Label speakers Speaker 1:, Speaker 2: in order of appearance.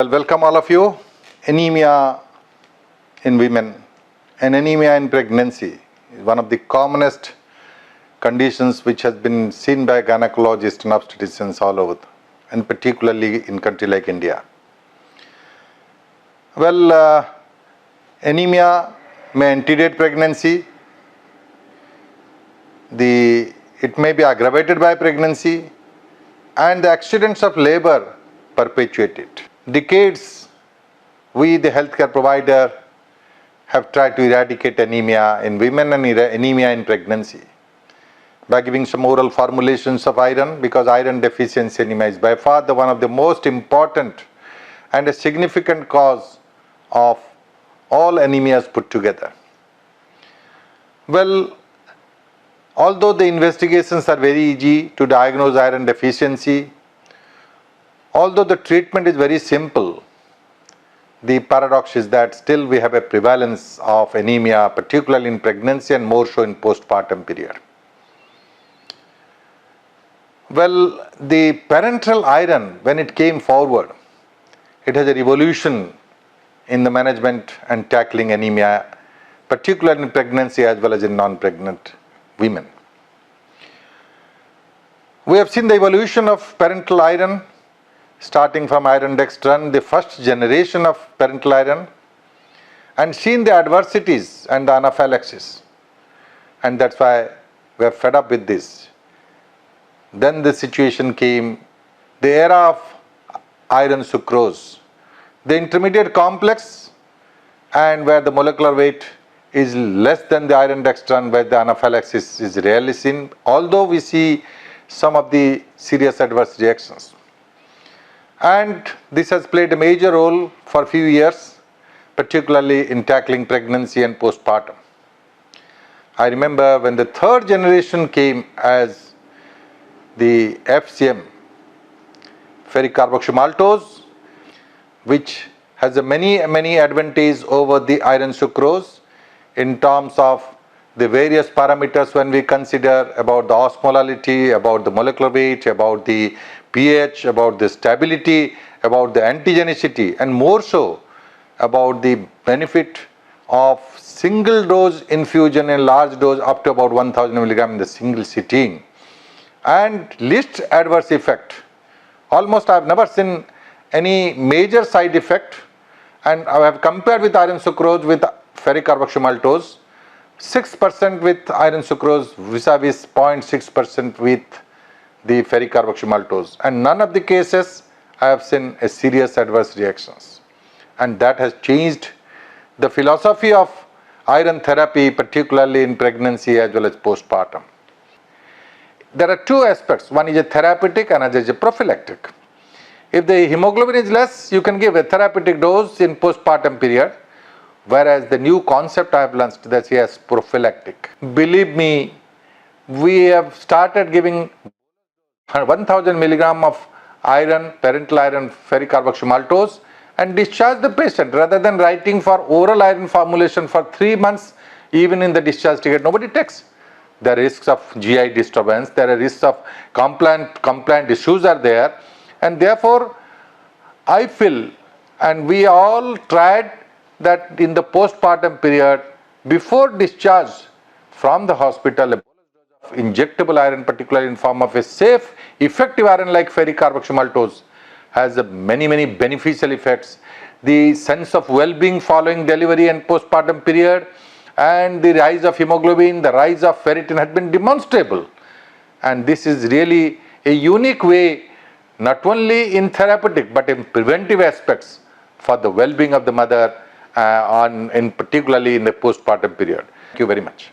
Speaker 1: Well, welcome all of you. Anemia in women and anemia in pregnancy is one of the commonest conditions which has been seen by gynecologists and obstetricians all over, and particularly in country like India. Well, anemia may antedate pregnancy. It may be aggravated by pregnancy, and the accidents of labor perpetuate it. Decades, we, the healthcare provider, have tried to eradicate anemia in women and anemia in pregnancy by giving some oral formulations of iron, because iron deficiency anemia is by far one of the most important and a significant cause of all anemias put together. Well, although the investigations are very easy to diagnose iron deficiency, although the treatment is very simple, the paradox is that still we have a prevalence of anemia, particularly in pregnancy and more so in postpartum period. Well, the parenteral iron, when it came forward, it has a revolution in the management and tackling anemia, particularly in pregnancy as well as in non-pregnant women. We have seen the evolution of parenteral iron, starting from iron dextran, the first generation of parenteral iron, and seen the adversities and the anaphylaxis. And that's why we are fed up with this. Then the situation came, the era of iron sucrose, the intermediate complex, and where the molecular weight is less than the iron dextran, where the anaphylaxis is rarely seen, although we see some of the serious adverse reactions. And this has played a major role for a few years, particularly in tackling pregnancy and postpartum. I remember when the third generation came as the FCM, ferric carboxymaltose, which has a many advantages over the iron sucrose in terms of the various parameters when we consider about the osmolality, about the molecular weight, about the pH, about the stability, about the antigenicity, and more so about the benefit of single dose infusion in large dose up to about 1000 milligram in the single sitting, and least adverse effect. Almost I have never seen any major side effect, and I have compared with iron sucrose with ferric carboxymaltose, 6% with iron sucrose vis-a-vis 0.6% with the ferric carboxymaltose, and none of the cases I have seen a serious adverse reactions, and that has changed the philosophy of iron therapy, particularly in pregnancy as well as postpartum. There are two aspects, one is a therapeutic and another is a prophylactic. If the hemoglobin is less, you can give a therapeutic dose in postpartum period, whereas the new concept I have learned that yes, prophylactic. Believe me, we have started giving 1000 milligram of iron, parenteral iron, ferric carboxymaltose, and discharge the patient rather than writing for oral iron formulation for 3 months. Even in the discharge ticket, nobody takes. There are risks of GI disturbance, there are risks of compliant issues are there, and therefore I feel, and we all tried that in the postpartum period, before discharge from the hospital, injectable iron, particularly in form of a safe, effective iron like ferric carboxymaltose, has many beneficial effects. The sense of well-being following delivery and postpartum period, and the rise of hemoglobin, the rise of ferritin has been demonstrable. And this is really a unique way, not only in therapeutic but in preventive aspects for the well-being of the mother, particularly in the postpartum period. Thank you very much.